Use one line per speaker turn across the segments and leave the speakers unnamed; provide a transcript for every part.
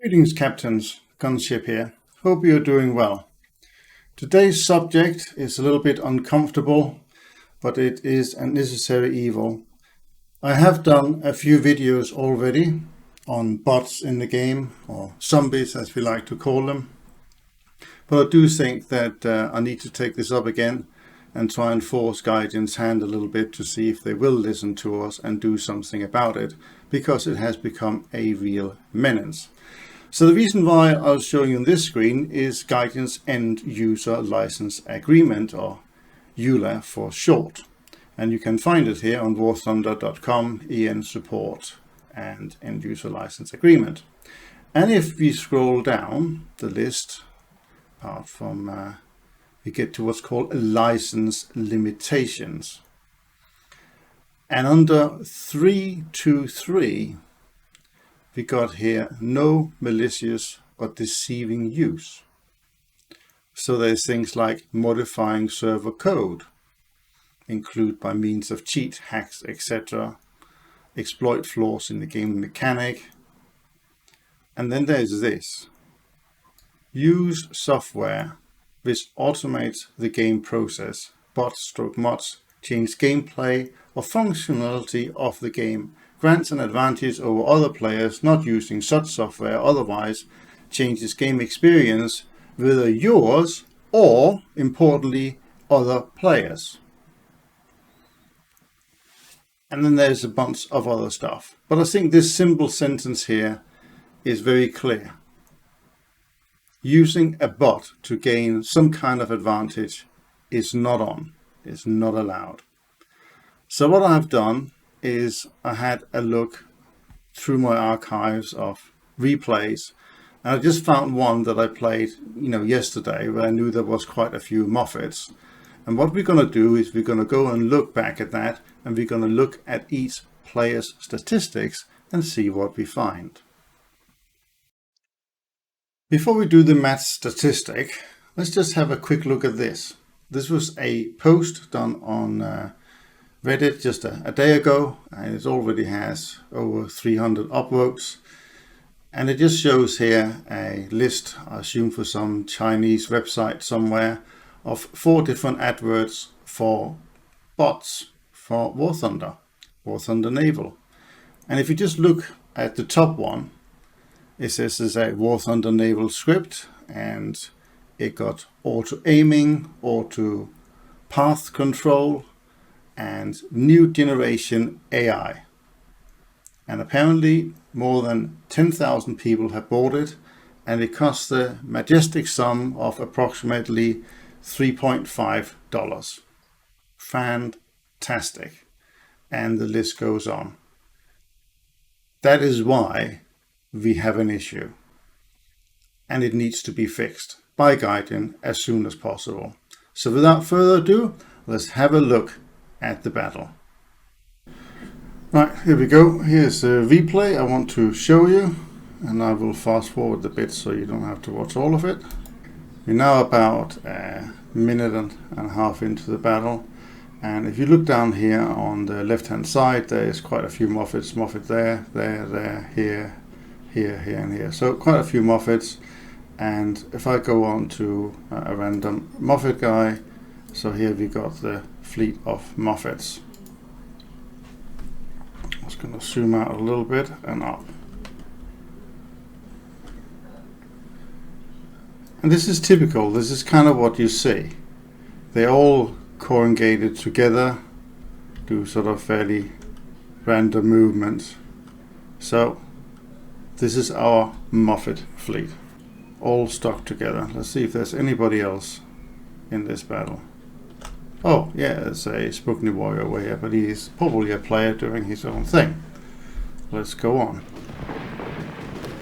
Greetings, Captains. Gunship here. Hope you're doing well. Today's subject is a little bit uncomfortable, but it is a necessary evil. I have done a few videos already on bots in the game, or zombies as we like to call them. But I do think that I need to take this up again and try and force Gaijin's hand a little bit to see if they will listen to us and do something about it, because it has become a real menace. So the reason why I was showing you on this screen is Gaijin's End User License Agreement, or EULA for short. And you can find it here on warthunder.com, EN Support and End User License Agreement. And if we scroll down the list, apart from we get to what's called license limitations. And under 323, we got here no malicious or deceiving use. So there's things like modifying server code, include by means of cheat, hacks, etc., exploit flaws in the game mechanic. And then there's this: use software which automates the game process, bots/mods, change gameplay or functionality of the game, grants an advantage over other players not using such software, otherwise changes game experience, whether yours or, importantly, other players. And then there's a bunch of other stuff. But I think this simple sentence here is very clear. Using a bot to gain some kind of advantage is not on, is not allowed. So what I've done is I had a look through my archives of replays, and I just found one that I played yesterday, where I knew there was quite a few Muffets. And what we're going to do is we're going to go and look back at that, and we're going to look at each player's statistics and see what we find. Before we do the match statistic, let's just have a quick look at this. This was a post done on Reddit just a day ago, and it already has over 300 upvotes. And it just shows here a list, I assume for some Chinese website somewhere, of 4 different adverts for bots for War Thunder, War Thunder Naval. And if you just look at the top one, it says there's a War Thunder Naval script, and it got auto aiming, auto path control, and new generation AI. And apparently more than 10,000 people have bought it, and it costs the majestic sum of approximately $3.5. Fantastic. And the list goes on. That is why we have an issue, and it needs to be fixed by Gaijin as soon as possible. So without further ado, let's have a look at the battle. Right, here we go. Here's a replay I want to show you, and I will fast forward a bit so you don't have to watch all of it. We're now about a minute and a half into the battle, and if you look down here on the left hand side, there's quite a few Muffets. Muffet there, here, and here. So quite a few Muffets. And if I go on to a random Muffet guy, so here we got the fleet of Muffets. I'm just going to zoom out a little bit and up. And this is typical. This is kind of what you see. They all corrugated together, do sort of fairly random movements. So this is our Muffet fleet, all stuck together. Let's see if there's anybody else in this battle. Oh yeah, there's a Sputnik warrior over here, but he's probably a player doing his own thing. Let's go on.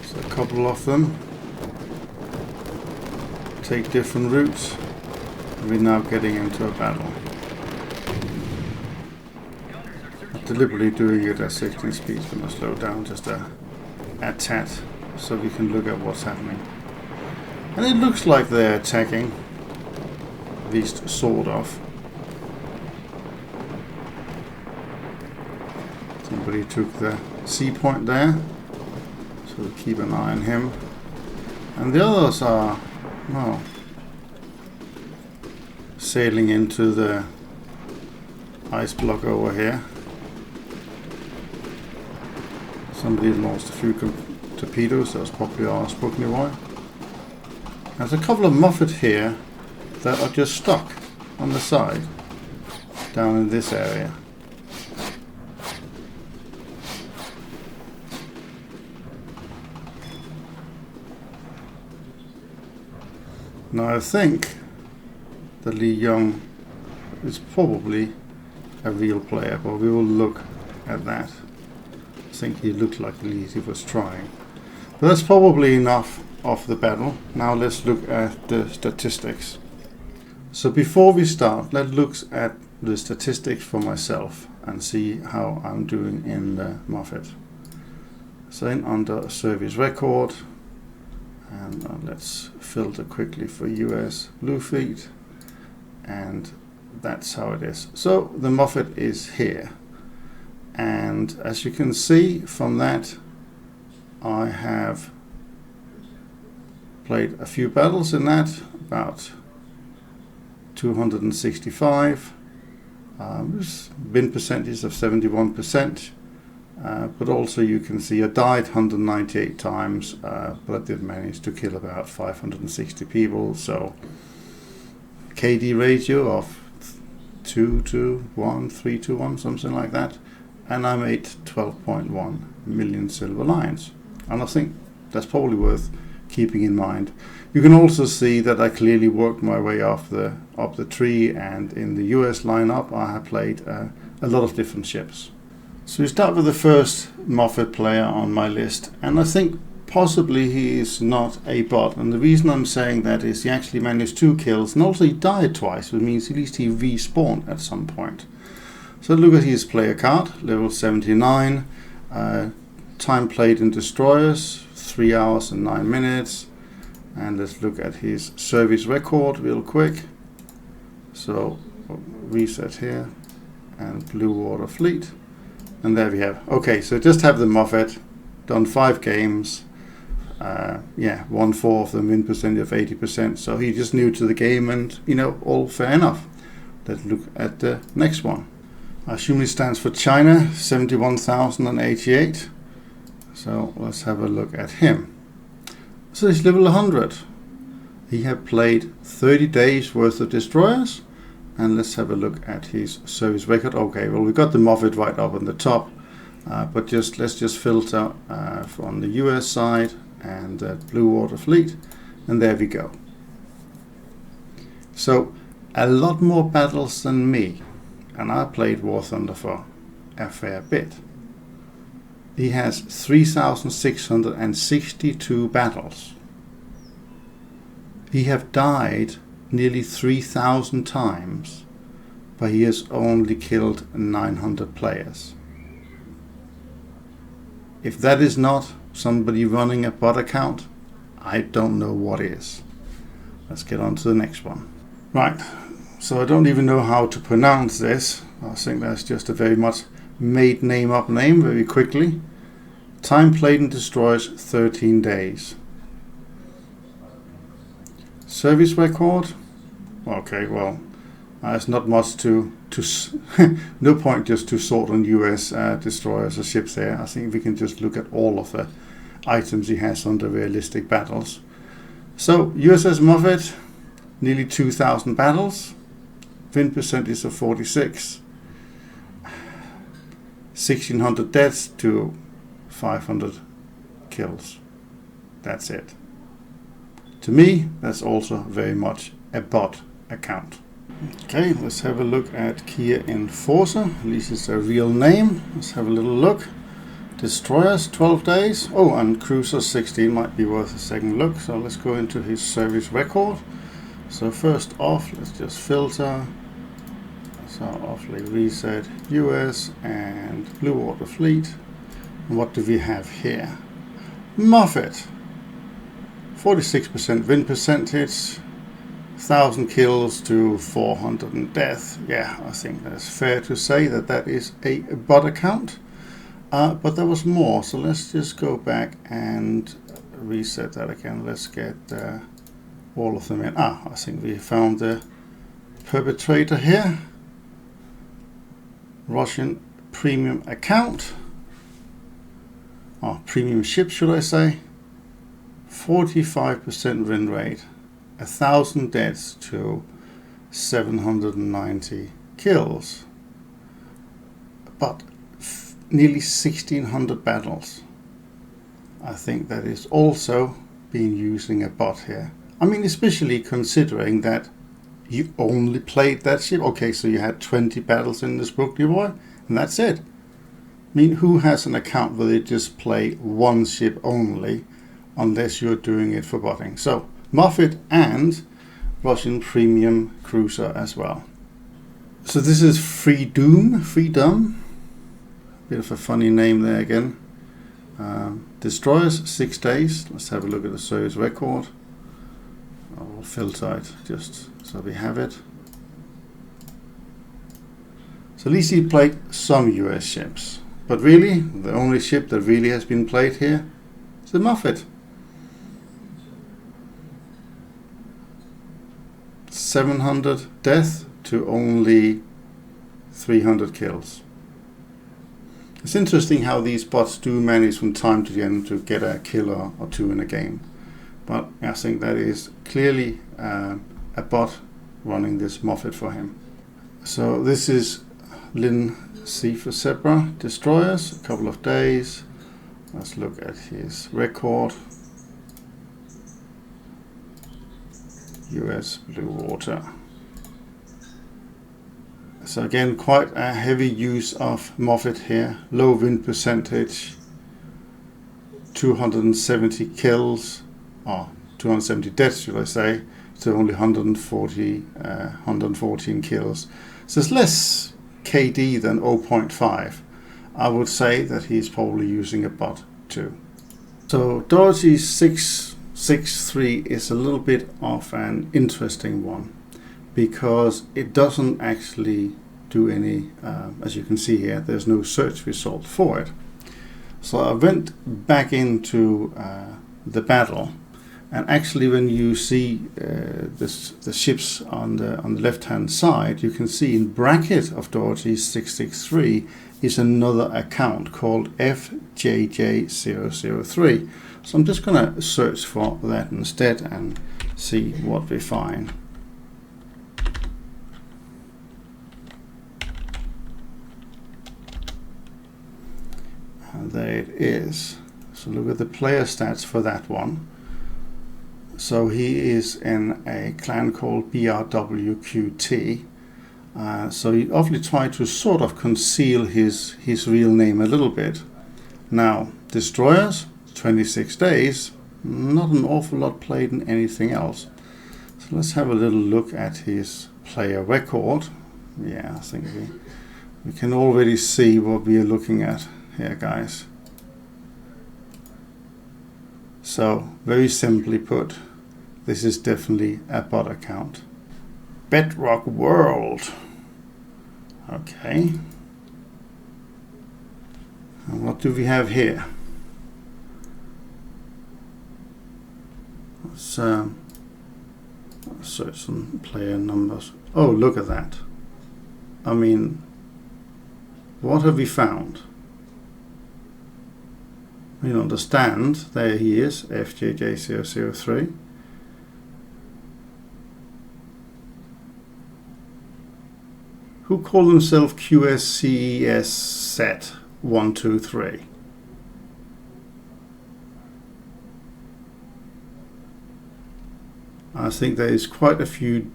So a couple of them take different routes. We're now getting into a battle. I'm deliberately doing it at 16 speed. I'm going to slow down just a tad so we can look at what's happening. And it looks like they're attacking, at least sort of. Somebody took the C point there, so so keep an eye on him. And the others are, well, sailing into the ice block over here. Somebody lost a few torpedoes, that was probably our Sputnik. There's a couple of Muffett here that are just stuck on the side, down in this area. Now I think that Li Young is probably a real player, but we will look at that. I think he looked like at least he was trying. But that's probably enough of the battle. Now let's look at the statistics. So before we start, let's look at the statistics for myself and see how I'm doing in the Muffett. So in under service record, and let's filter quickly for US Blue Fleet, and that's how it is. So the Muffett is here, and as you can see from that, I have played a few battles in that, about 265, win percentage of 71%, but also you can see I died 198 times, but I did manage to kill about 560 people, so KD ratio of 2 to 1, 3 to 1, something like that, and I made 12.1 million silver lions, and I think that's probably worth keeping in mind. You can also see that I clearly worked my way up the tree, and in the US lineup I have played a lot of different ships. So we start with the first Muffett player on my list, and I think possibly he is not a bot, and the reason I'm saying that is he actually managed 2 kills and also he died twice, which means at least he respawned at some point. So look at his player card, level 79, time played in destroyers 3 hours and 9 minutes, and let's look at his service record real quick. So reset here and Blue Water Fleet, and there we have. Okay, so just have the Muffett, done 5 games, 1/4 of them, win percentage of 80%, so he's just new to the game, and you know, all fair enough. Let's look at the next one. I assume it stands for China, 71,088. So let's have a look at him. So he's level 100. He had played 30 days worth of destroyers, and let's have a look at his service record. Okay, well we got the Muffett right up on the top, but let's just filter from the US side and Blue Water Fleet, and there we go. So a lot more battles than me, and I played War Thunder for a fair bit. He has 3,662 battles. He have died nearly 3,000 times, but he has only killed 900 players. If that is not somebody running a bot account, I don't know what is. Let's get on to the next one. Right, so I don't even know how to pronounce this. I think that's just a very much made name up name very quickly. Time played in destroyers 13 days. Service record, okay, well there's not much to no point just to sort on US destroyers or ships there. I think we can just look at all of the items he has under realistic battles. So USS Muffett, nearly 2,000 battles, win percentage of 46, 1,600 deaths to 500 kills. That's it. To me, that's also very much a bot account. Okay, let's have a look at KiraEnforcer. At least it's a real name. Let's have a little look. Destroyers 12 days. Oh, and cruiser 16 might be worth a second look. So let's go into his service record. So first off, let's just filter. So awfully reset US and Blue Water Fleet. And what do we have here? Muffett, 46% win percentage, 1,000 kills to 400 death. Yeah, I think that's fair to say that that is a bot account. But there was more, so let's just go back and reset that again. Let's get all of them in. I think we found the perpetrator here. Russian premium account. Premium ship, should I say. 45% win rate. 1,000 deaths to 790 kills. But nearly 1,600 battles. I think that is also being using a bot here. I mean, especially considering that you only played that ship. Okay, so you had 20 battles in this book, dear boy, and that's it. I mean, who has an account where they just play one ship only, unless you're doing it for botting? So, Muffett and Russian premium cruiser as well. So this is Fhgtdfg. Bit of a funny name there again. Destroyers, 6 days. Let's have a look at the service record. I'll filter it just so we have it. So at least he played some US ships. But really, the only ship that really has been played here is the Muffett. 700 deaths to only 300 kills. It's interesting how these bots do manage from time to time to get a kill or two in a game. But I think that is clearly a bot running this Muffett for him. So this is Lin C for Zebra destroyers, a couple of days. Let's look at his record. US Blue Water. So again, quite a heavy use of Muffett here. Low win percentage, 270 kills, or 270 deaths, should I say, to only 114 kills. So it's less KD than 0.5. I would say that he's probably using a bot too. So Doherty 663 is a little bit of an interesting one, because it doesn't actually do any, as you can see here, there's no search result for it. So I went back into the battle, and actually when you see the ships on the left hand side, you can see in bracket of Doherty 663 is another account called Fhgtdfg. So I'm just going to search for that instead and see what we find. And there it is. So look at the player stats for that one. So he is in a clan called BRWQT. So he obviously tried to sort of conceal his real name a little bit. Now, destroyers, 26 days, not an awful lot played in anything else. So let's have a little look at his player record. Yeah, I think we can already see what we are looking at here, guys. So, very simply put, this is definitely a bot account. Bedrock World. Okay. And what do we have here? Let's search some player numbers. Oh, look at that. I mean, what have we found? You understand, there he is, Fhgtdfg003. Who call himself QSCES set 123. I think there is quite a few,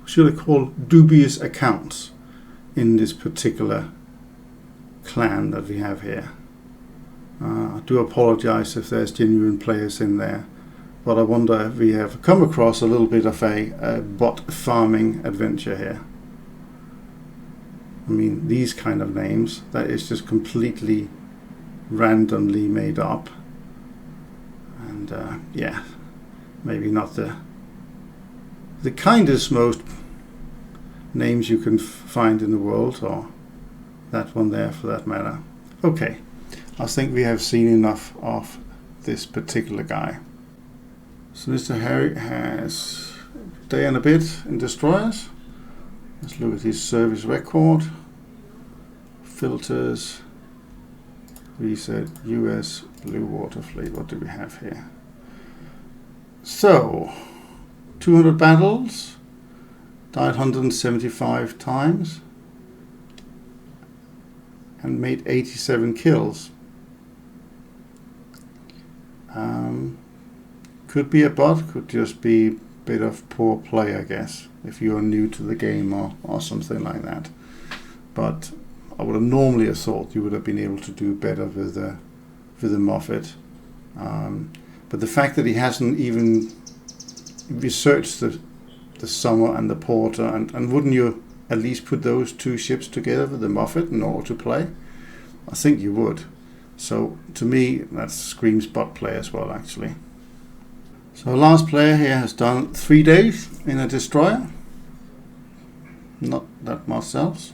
should I call, dubious accounts in this particular clan that we have here. I do apologize if there's genuine players in there, but I wonder if we have come across a little bit of a bot farming adventure here. I mean, these kind of names, that is just completely randomly made up. And yeah, maybe not the kindest, most names you can find in the world, or that one there for that matter. Okay, I think we have seen enough of this particular guy. So Mr. Harry has a day and a bit in destroyers. Let's look at his service record. Filters. Reset. US Blue Water Fleet. What do we have here? So 200 battles. Died 175 times. And made 87 kills. Could be a bot, could just be a bit of poor play, I guess, if you're new to the game or something like that. But I would have normally have thought you would have been able to do better with the Muffett. But the fact that he hasn't even researched the Summer and the Porter, and wouldn't you at least put those two ships together with the Muffett in order to play? I think you would. So to me, that screams bot play as well, actually. So our last player here has done 3 days in a destroyer. Not that much else.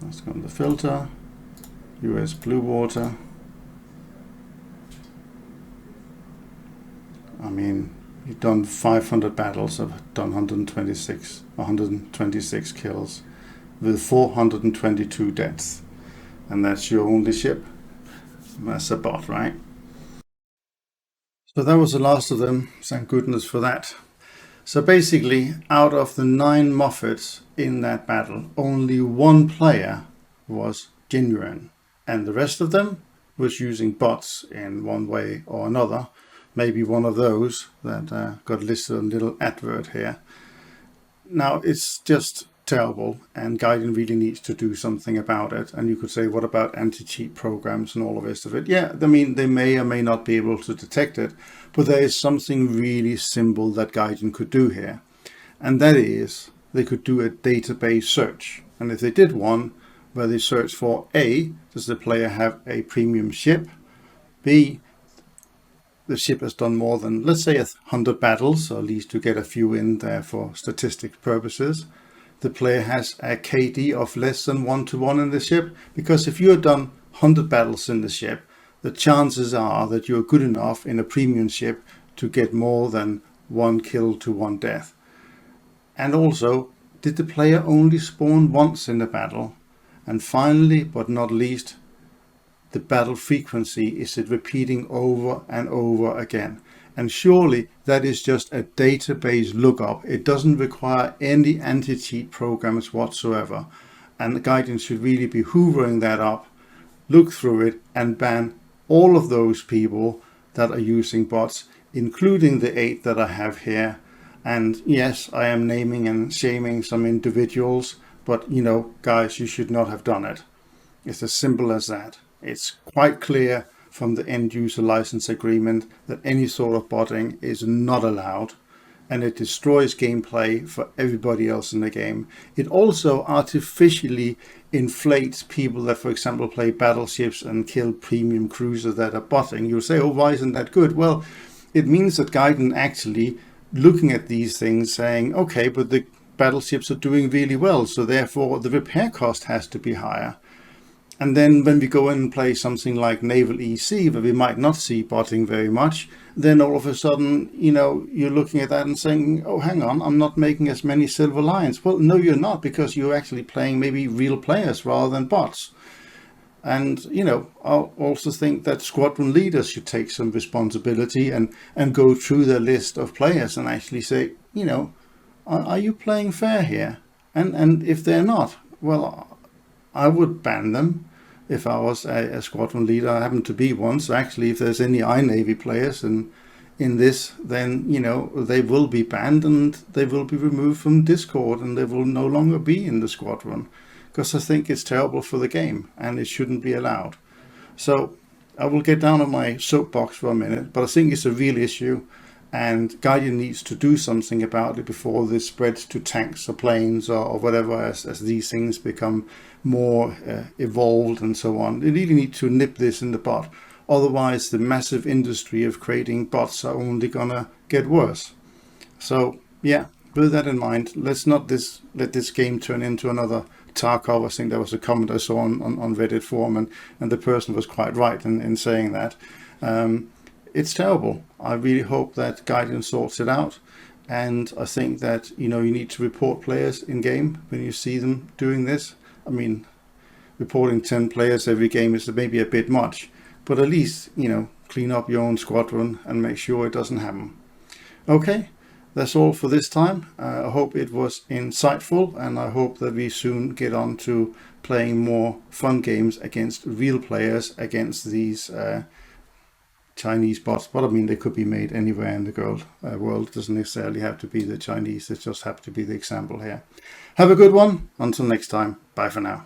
Let's go on the filter. US Blue Water. I mean, you've done 500 battles. I've done 126 kills with 422 deaths. And that's your only ship. That's a bot, right? So that was the last of them. Thank goodness for that. So basically, out of the 9 Muffets in that battle, only 1 player was genuine. And the rest of them was using bots in one way or another. Maybe one of those that got listed a little advert here. Now, it's just terrible, and Gaijin really needs to do something about it. And you could say, what about anti-cheat programs and all the rest of it? Yeah, I mean, they may or may not be able to detect it, but there is something really simple that Gaijin could do here. And that is, they could do a database search. And if they did one where they search for A, does the player have a premium ship? B, the ship has done more than, let's say, 100 battles, or at least to get a few in there for statistic purposes. The player has a KD of less than 1:1 in the ship, because if you have done 100 battles in the ship, the chances are that you're good enough in a premium ship to get more than 1 kill to 1 death. And also, did the player only spawn once in the battle? And finally, but not least, the battle frequency. Is it repeating over and over again? And surely that is just a database lookup. It doesn't require any anti-cheat programs whatsoever. And Gaijin should really be hoovering that up, look through it, and ban all of those people that are using bots, including the 8 that I have here. And yes, I am naming and shaming some individuals, but you know, guys, you should not have done it. It's as simple as that. It's quite clear from the end user license agreement that any sort of botting is not allowed, and it destroys gameplay for everybody else in the game. It also artificially inflates people that, for example, play battleships and kill premium cruisers that are botting. You'll say, oh, why isn't that good? Well, it means that Gaijin actually looking at these things saying, okay, but the battleships are doing really well, so therefore the repair cost has to be higher. And then when we go in and play something like Naval EC, where we might not see botting very much, then all of a sudden, you know, you're looking at that and saying, oh, hang on, I'm not making as many Silver Lions. Well, no, you're not, because you're actually playing maybe real players rather than bots. And, you know, I also think that squadron leaders should take some responsibility and go through their list of players and actually say, you know, are you playing fair here? And if they're not, well, I would ban them. If I was a squadron leader, I happen to be one. So actually, if there's any iNavy players in this, then, you know, they will be banned and they will be removed from Discord and they will no longer be in the squadron, because I think it's terrible for the game and it shouldn't be allowed. So I will get down on my soapbox for a minute, but I think it's a real issue and Gaijin needs to do something about it before this spreads to tanks or planes or whatever, as these things become more evolved and so on. They really need to nip this in the bud. Otherwise, the massive industry of creating bots are only gonna get worse. So yeah, with that in mind, let's not let this game turn into another Tarkov. I think there was a comment I saw on Reddit forum, and the person was quite right in saying that. It's terrible. I really hope that Gaijin sorts it out, and I think that you need to report players in game when you see them doing this. I mean, reporting 10 players every game is maybe a bit much, but at least clean up your own squadron and make sure it doesn't happen. Okay, that's all for this time. I hope it was insightful, and I hope that we soon get on to playing more fun games against real players, against these Chinese bots. But I mean, they could be made anywhere in the world. It doesn't necessarily have to be the Chinese. It just have to be the example here. Have a good one. Until next time. Bye for now.